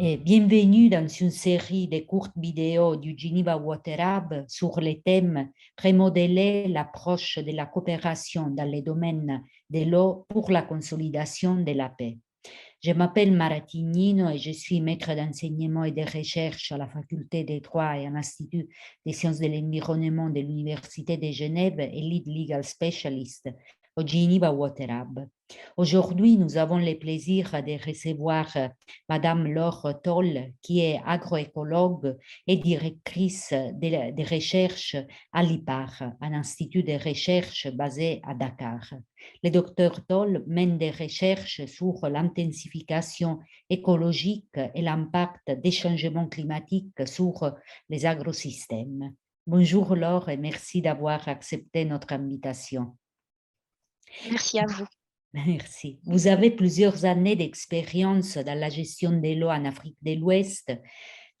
Et bienvenue dans une série de courtes vidéos du Geneva Water Hub sur les thèmes remodeler l'approche de la coopération dans les domaines de l'eau pour la consolidation de la paix. Je m'appelle Mara Tignino et je suis maître d'enseignement et de recherche à la faculté des droits et à l'Institut des sciences de l'environnement de l'Université de Genève et lead legal specialist au Geneva Water Hub. Aujourd'hui, nous avons le plaisir de recevoir Madame Laure Toll, qui est agroécologue et directrice de recherche à l'IPAR, un institut de recherche basé à Dakar. Le docteur Toll mène des recherches sur l'intensification écologique et l'impact des changements climatiques sur les agrosystèmes. Bonjour Laure et merci d'avoir accepté notre invitation. Merci à vous. Merci. Vous avez plusieurs années d'expérience dans la gestion de l'eau en Afrique de l'Ouest.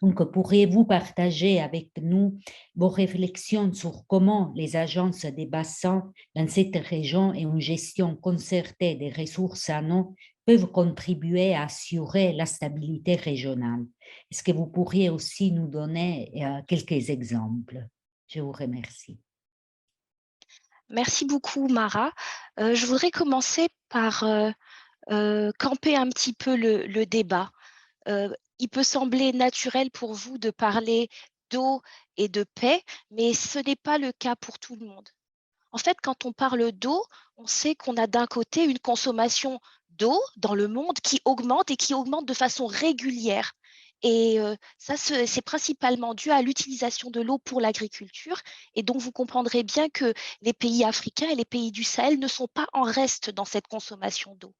Donc, pourriez-vous partager avec nous vos réflexions sur comment les agences des bassins dans cette région et une gestion concertée des ressources en eau peuvent contribuer à assurer la stabilité régionale? Est-ce que vous pourriez aussi nous donner quelques exemples? Je vous remercie. Merci beaucoup, Mara. Je voudrais commencer par camper un petit peu le débat. Il peut sembler naturel pour vous de parler d'eau et de paix, mais ce n'est pas le cas pour tout le monde. En fait, quand on parle d'eau, on sait qu'on a d'un côté une consommation d'eau dans le monde qui augmente et qui augmente de façon régulière. Et ça, c'est principalement dû à l'utilisation de l'eau pour l'agriculture. Et donc, vous comprendrez bien que les pays africains et les pays du Sahel ne sont pas en reste dans cette consommation d'eau.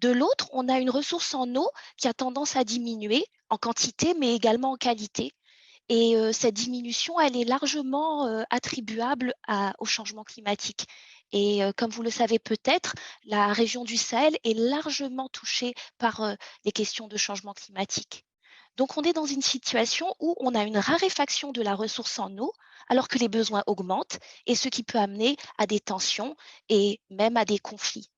De l'autre, on a une ressource en eau qui a tendance à diminuer en quantité, mais également en qualité. Et cette diminution, elle est largement attribuable au changement climatique. Et comme vous le savez peut-être, la région du Sahel est largement touchée par les questions de changement climatique. Donc, on est dans une situation où on a une raréfaction de la ressource en eau, alors que les besoins augmentent, et ce qui peut amener à des tensions et même à des conflits.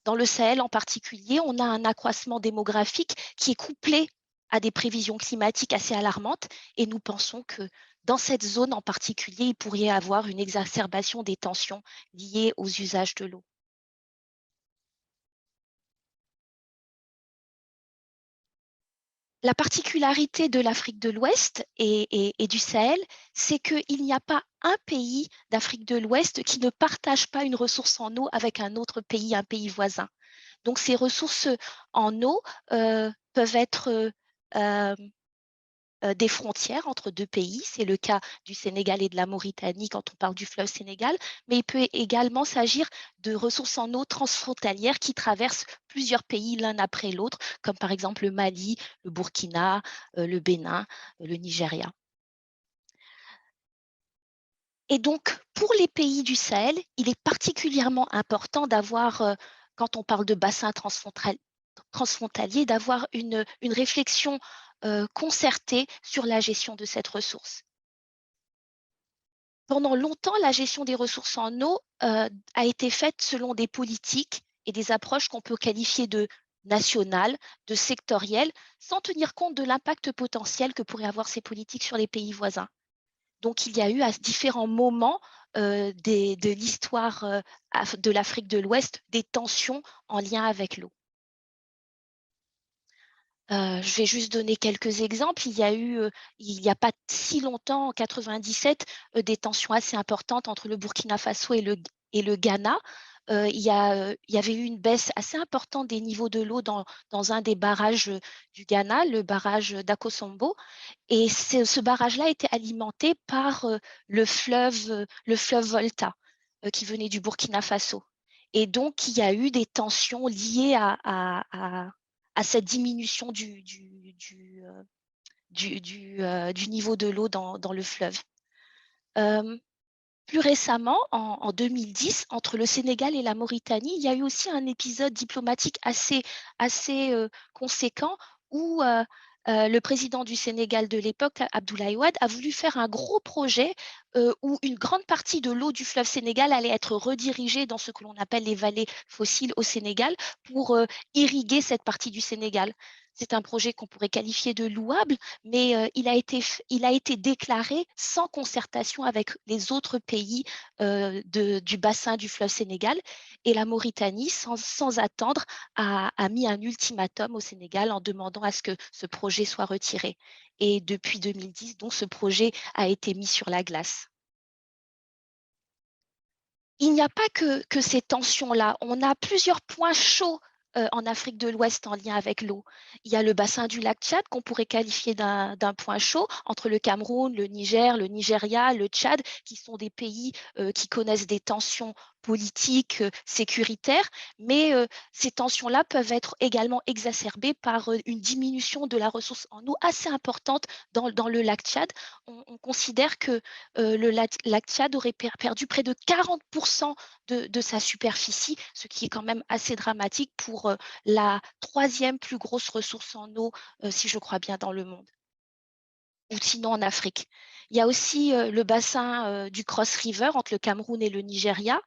Dans le Sahel en particulier, on a un accroissement démographique qui est couplé à des prévisions climatiques assez alarmantes et nous pensons que dans cette zone en particulier, il pourrait y avoir une exacerbation des tensions liées aux usages de l'eau. La particularité de l'Afrique de l'Ouest et du Sahel, c'est qu'il n'y a pas un pays d'Afrique de l'Ouest qui ne partage pas une ressource en eau avec un autre pays, un pays voisin. Donc, ces ressources en eau peuvent être des frontières entre deux pays. C'est le cas du Sénégal et de la Mauritanie quand on parle du fleuve Sénégal, mais il peut également s'agir de ressources en eau transfrontalières qui traversent plusieurs pays l'un après l'autre, comme par exemple le Mali, le Burkina, le Bénin, le Nigeria. Et donc, pour les pays du Sahel, il est particulièrement important d'avoir, quand on parle de bassin transfrontalier, d'avoir une réflexion concertée sur la gestion de cette ressource. Pendant longtemps, la gestion des ressources en eau a été faite selon des politiques et des approches qu'on peut qualifier de nationales, de sectorielles, sans tenir compte de l'impact potentiel que pourraient avoir ces politiques sur les pays voisins. Donc, il y a eu à différents moments de l'histoire de l'Afrique de l'Ouest des tensions en lien avec l'eau. Je vais juste donner quelques exemples. Il y a eu, il n'y a pas si longtemps, en 97, des tensions assez importantes entre le Burkina Faso et le Ghana. Il y avait eu une baisse assez importante des niveaux de l'eau dans un des barrages du Ghana, le barrage d'Akosombo. Et ce barrage-là était alimenté par le fleuve Volta, qui venait du Burkina Faso. Et donc, il y a eu des tensions liées à cette diminution du niveau de l'eau dans le fleuve. Plus récemment, en 2010, entre le Sénégal et la Mauritanie, il y a eu aussi un épisode diplomatique assez conséquent où le président du Sénégal de l'époque, Abdoulaye Wade, a voulu faire un gros projet où une grande partie de l'eau du fleuve Sénégal allait être redirigée dans ce que l'on appelle les vallées fossiles au Sénégal pour irriguer cette partie du Sénégal. C'est un projet qu'on pourrait qualifier de louable, mais il a été déclaré sans concertation avec les autres pays du bassin du fleuve Sénégal. Et la Mauritanie, sans attendre, a mis un ultimatum au Sénégal en demandant à ce que ce projet soit retiré. Et depuis 2010, donc, ce projet a été mis sur la glace. Il n'y a pas que ces tensions-là. On a plusieurs points chauds en Afrique de l'Ouest en lien avec l'eau. Il y a le bassin du lac Tchad qu'on pourrait qualifier d'un point chaud entre le Cameroun, le Niger, le Nigeria, le Tchad, qui sont des pays qui connaissent des tensions politiques, sécuritaires, mais ces tensions-là peuvent être également exacerbées par une diminution de la ressource en eau assez importante dans le lac Tchad. On considère que le lac Tchad aurait perdu près de 40% de sa superficie, ce qui est quand même assez dramatique pour la troisième plus grosse ressource en eau, si je crois bien, dans le monde, ou sinon en Afrique. Il y a aussi le bassin du Cross River entre le Cameroun et le Nigeria.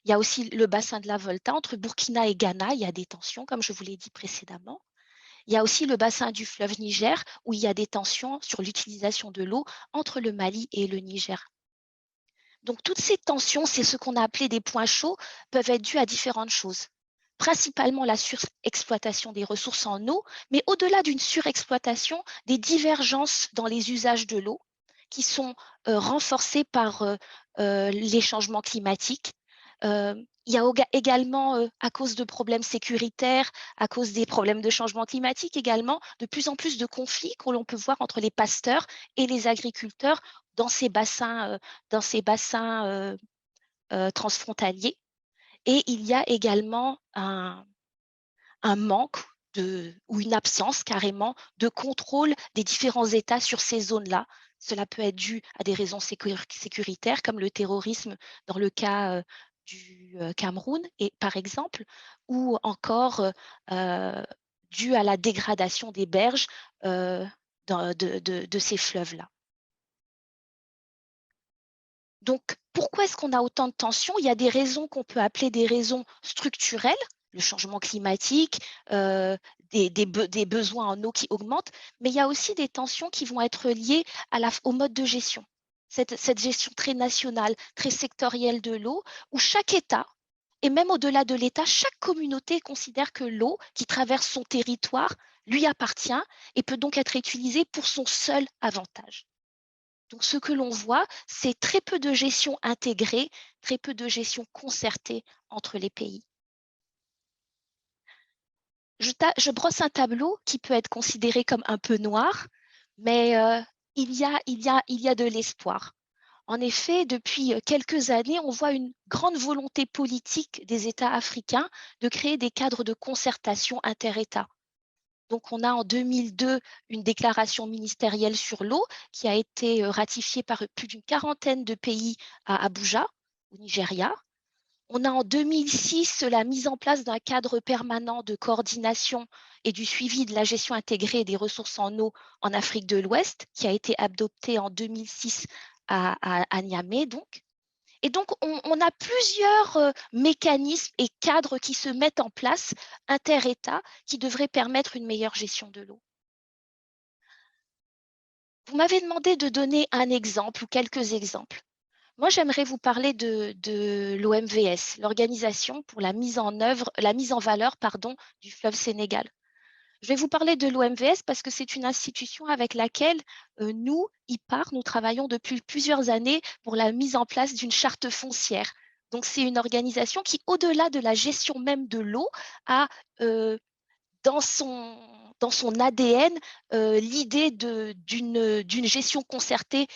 Il y a aussi le bassin de la Volta entre Burkina et Ghana. Il y a des tensions, comme je vous l'ai dit précédemment. Il y a aussi le bassin du fleuve Niger, où il y a des tensions sur l'utilisation de l'eau entre le Mali et le Niger. Donc, toutes ces tensions, c'est ce qu'on a appelé des points chauds, peuvent être dues à différentes choses. Principalement la surexploitation des ressources en eau, mais au-delà d'une surexploitation, des divergences dans les usages de l'eau qui sont renforcées par les changements climatiques. Il y a également, à cause de problèmes sécuritaires, à cause des problèmes de changement climatique également, de plus en plus de conflits que l'on peut voir entre les pasteurs et les agriculteurs dans ces bassins transfrontaliers. Et il y a également un manque ou une absence carrément de contrôle des différents États sur ces zones-là. Cela peut être dû à des raisons sécuritaires comme le terrorisme dans le cas du Cameroun, par exemple, ou encore dû à la dégradation des berges de ces fleuves-là. Donc, pourquoi est-ce qu'on a autant de tensions? Il y a des raisons qu'on peut appeler des raisons structurelles, le changement climatique, des besoins en eau qui augmentent, mais il y a aussi des tensions qui vont être liées au mode de gestion. Cette gestion très nationale, très sectorielle de l'eau, où chaque État, et même au-delà de l'État, chaque communauté considère que l'eau qui traverse son territoire lui appartient et peut donc être utilisée pour son seul avantage. Donc, ce que l'on voit, c'est très peu de gestion intégrée, très peu de gestion concertée entre les pays. Je brosse un tableau qui peut être considéré comme un peu noir, mais il y a de l'espoir. En effet, depuis quelques années, on voit une grande volonté politique des États africains de créer des cadres de concertation inter-États. Donc, on a en 2002 une déclaration ministérielle sur l'eau qui a été ratifiée par plus d'une quarantaine de pays à Abuja, au Nigeria. On a en 2006 la mise en place d'un cadre permanent de coordination et du suivi de la gestion intégrée des ressources en eau en Afrique de l'Ouest, qui a été adopté en 2006 à Niamey, donc. Et donc, on a plusieurs mécanismes et cadres qui se mettent en place, inter-États, qui devraient permettre une meilleure gestion de l'eau. Vous m'avez demandé de donner un exemple ou quelques exemples. Moi, j'aimerais vous parler de l'OMVS, l'Organisation pour la mise en valeur du fleuve Sénégal. Je vais vous parler de l'OMVS parce que c'est une institution avec laquelle nous, IPAR, nous travaillons depuis plusieurs années pour la mise en place d'une charte foncière. Donc, c'est une organisation qui, au-delà de la gestion même de l'eau, a dans son ADN l'idée d'une gestion concertée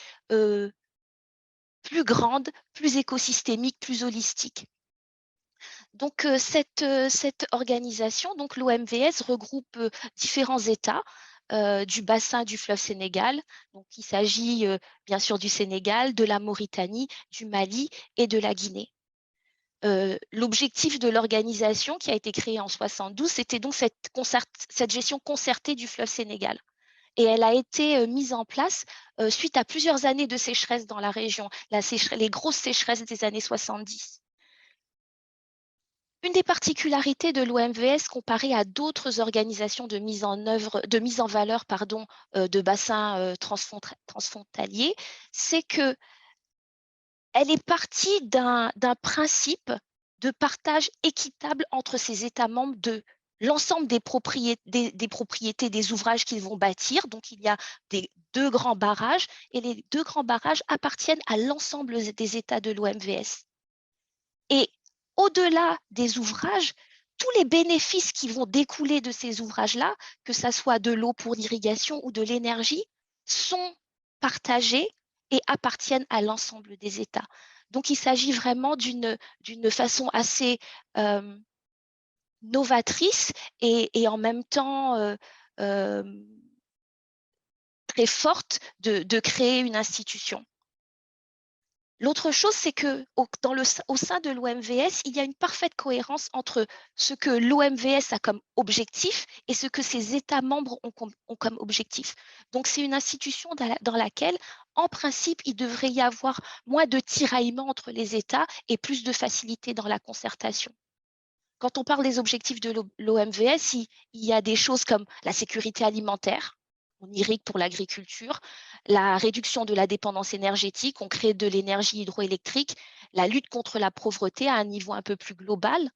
plus grande, plus écosystémique, plus holistique. Donc, cette organisation, donc l'OMVS, regroupe différents États du bassin du fleuve Sénégal. Donc, il s'agit bien sûr du Sénégal, de la Mauritanie, du Mali et de la Guinée. L'objectif de l'organisation qui a été créée en 72, c'était donc cette gestion concertée du fleuve Sénégal. Et elle a été mise en place suite à plusieurs années de sécheresse dans la région, les grosses sécheresses des années 70. Une des particularités de l'OMVS comparée à d'autres organisations de mise en valeur de bassins transfrontaliers, c'est que elle est partie d'un principe de partage équitable entre ses États membres de l'ensemble des propriétés des ouvrages qu'ils vont bâtir. Donc, il y a deux grands barrages et les deux grands barrages appartiennent à l'ensemble des États de l'OMVS. Et au-delà des ouvrages, tous les bénéfices qui vont découler de ces ouvrages-là, que ce soit de l'eau pour l'irrigation ou de l'énergie, sont partagés et appartiennent à l'ensemble des États. Donc, il s'agit vraiment d'une façon assez novatrice et en même temps très forte de créer une institution. L'autre chose, c'est qu'au sein de l'OMVS, il y a une parfaite cohérence entre ce que l'OMVS a comme objectif et ce que ses États membres ont comme objectif. Donc, c'est une institution dans laquelle, en principe, il devrait y avoir moins de tiraillements entre les États et plus de facilité dans la concertation. Quand on parle des objectifs de l'OMVS, il y a des choses comme la sécurité alimentaire, on irrigue pour l'agriculture, la réduction de la dépendance énergétique, on crée de l'énergie hydroélectrique, la lutte contre la pauvreté à un niveau un peu plus global,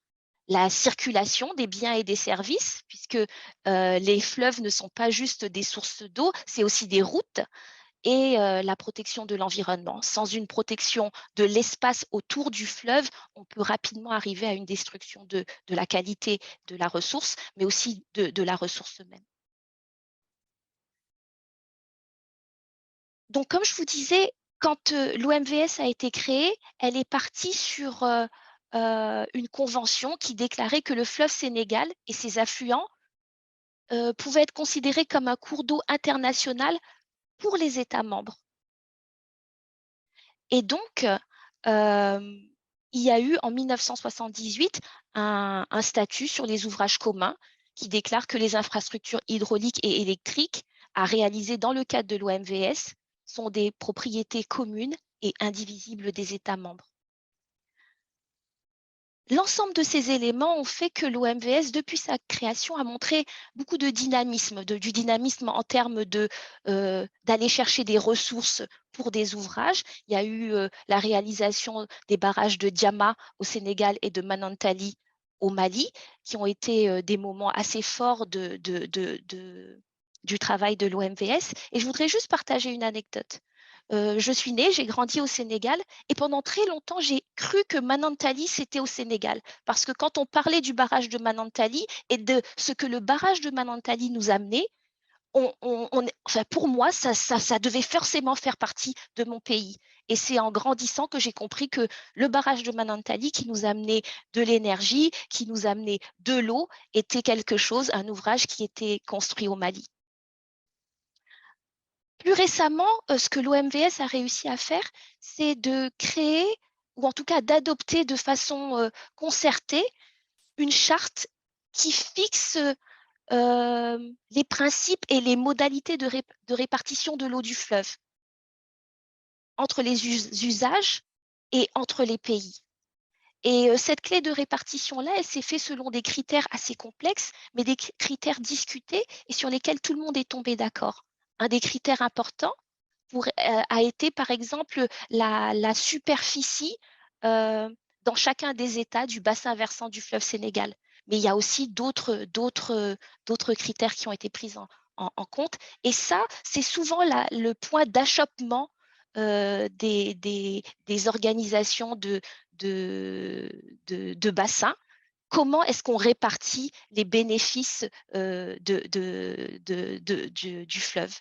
la circulation des biens et des services, puisque les fleuves ne sont pas juste des sources d'eau, c'est aussi des routes, et la protection de l'environnement. Sans une protection de l'espace autour du fleuve, on peut rapidement arriver à une destruction de la qualité de la ressource, mais aussi de la ressource même. Donc, comme je vous disais, quand l'OMVS a été créée, elle est partie sur une convention qui déclarait que le fleuve Sénégal et ses affluents pouvaient être considérés comme un cours d'eau international pour les États membres. Et donc, il y a eu en 1978 un statut sur les ouvrages communs qui déclare que les infrastructures hydrauliques et électriques à réaliser dans le cadre de l'OMVS sont des propriétés communes et indivisibles des États membres. L'ensemble de ces éléments ont fait que l'OMVS, depuis sa création, a montré beaucoup de dynamisme, du dynamisme en termes d'aller chercher des ressources pour des ouvrages. Il y a eu la réalisation des barrages de Diama au Sénégal et de Manantali au Mali, qui ont été des moments assez forts du travail de l'OMVS. Et je voudrais juste partager une anecdote. Je suis née, j'ai grandi au Sénégal et pendant très longtemps, j'ai cru que Manantali, c'était au Sénégal. Parce que quand on parlait du barrage de Manantali et de ce que le barrage de Manantali nous amenait, enfin, pour moi, ça devait forcément faire partie de mon pays. Et c'est en grandissant que j'ai compris que le barrage de Manantali qui nous amenait de l'énergie, qui nous amenait de l'eau, était quelque chose, un ouvrage qui était construit au Mali. Plus récemment, ce que l'OMVS a réussi à faire, c'est de créer, ou en tout cas d'adopter de façon concertée, une charte qui fixe les principes et les modalités de répartition de l'eau du fleuve entre les usages et entre les pays. Et cette clé de répartition-là, elle s'est faite selon des critères assez complexes, mais des critères discutés et sur lesquels tout le monde est tombé d'accord. Un des critères importants a été, par exemple, la superficie dans chacun des États du bassin versant du fleuve Sénégal. Mais il y a aussi d'autres critères qui ont été pris en compte. Et ça, c'est souvent le point d'achoppement des organisations de bassins. Comment est-ce qu'on répartit les bénéfices du fleuve?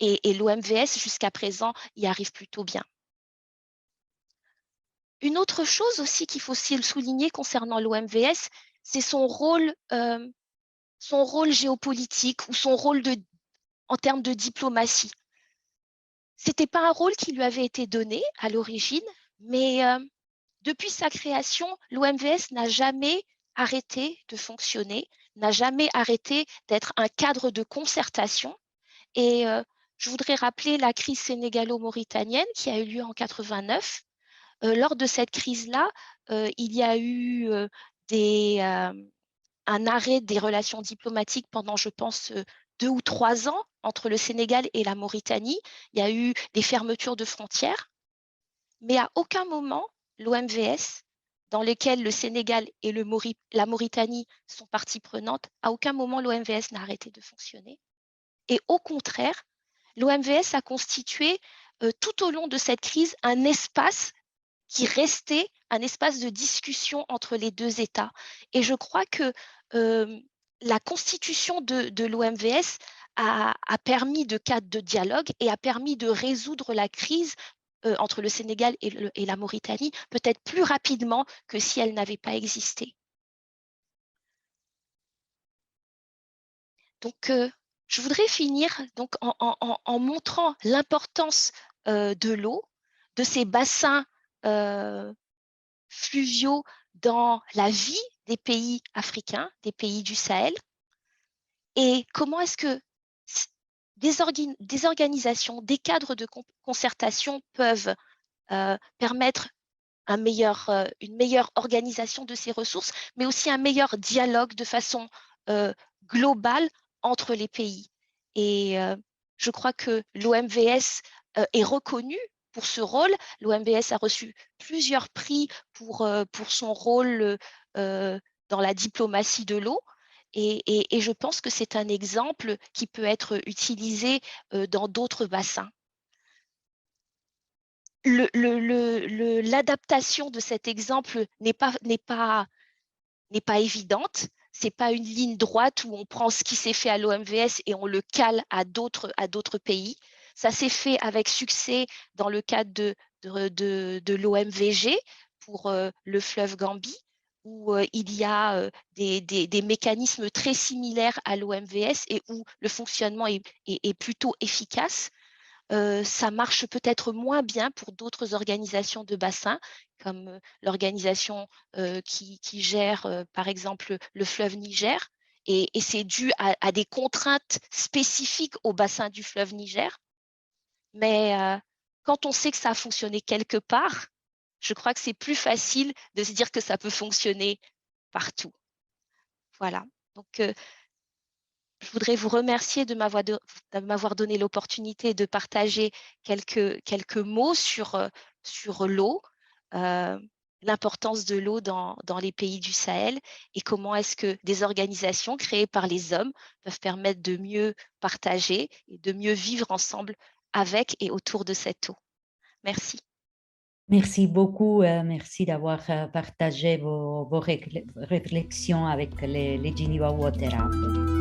Et l'OMVS, jusqu'à présent, y arrive plutôt bien. Une autre chose aussi qu'il faut souligner concernant l'OMVS, c'est son rôle géopolitique ou son rôle en termes de diplomatie. Ce n'était pas un rôle qui lui avait été donné à l'origine, mais depuis sa création, l'OMVS n'a jamais arrêté de fonctionner, n'a jamais arrêté d'être un cadre de concertation. Et je voudrais rappeler la crise sénégalo-mauritanienne qui a eu lieu en 89. Lors de cette crise-là, il y a eu un arrêt des relations diplomatiques pendant, je pense, 2 ou 3 ans entre le Sénégal et la Mauritanie. Il y a eu des fermetures de frontières, mais à aucun moment, l'OMVS, dans lesquels le Sénégal et la Mauritanie sont parties prenantes, à aucun moment l'OMVS n'a arrêté de fonctionner. Et au contraire, l'OMVS a constitué tout au long de cette crise un espace qui restait un espace de discussion entre les deux États. Et je crois que la constitution de l'OMVS a permis de cadre de dialogue et a permis de résoudre la crise entre le Sénégal et la Mauritanie, peut-être plus rapidement que si elle n'avait pas existé. Donc, je voudrais finir donc, en montrant l'importance de l'eau, de ces bassins fluviaux dans la vie des pays africains, des pays du Sahel, et comment est-ce que des organisations, des cadres de concertation peuvent permettre une meilleure organisation de ces ressources, mais aussi un meilleur dialogue de façon globale entre les pays. Et je crois que l'OMVS est reconnu pour ce rôle. L'OMVS a reçu plusieurs prix pour son rôle dans la diplomatie de l'eau. Et je pense que c'est un exemple qui peut être utilisé dans d'autres bassins. L'adaptation de cet exemple n'est pas évidente. Ce n'est pas une ligne droite où on prend ce qui s'est fait à l'OMVS et on le cale à d'autres pays. Ça s'est fait avec succès dans le cadre de l'OMVG pour le fleuve Gambie, où il y a des mécanismes très similaires à l'OMVS et où le fonctionnement est plutôt efficace. Ça marche peut-être moins bien pour d'autres organisations de bassin, comme l'organisation qui gère, par exemple, le fleuve Niger. Et c'est dû à des contraintes spécifiques au bassin du fleuve Niger. Mais quand on sait que ça a fonctionné quelque part, je crois que c'est plus facile de se dire que ça peut fonctionner partout. Voilà. Donc, je voudrais vous remercier de m'avoir donné l'opportunité de partager quelques mots sur l'eau, l'importance de l'eau dans les pays du Sahel et comment est-ce que des organisations créées par les hommes peuvent permettre de mieux partager et de mieux vivre ensemble avec et autour de cette eau. Merci. Merci beaucoup, merci d'avoir partagé vos réflexions avec les Geneva Water Hub.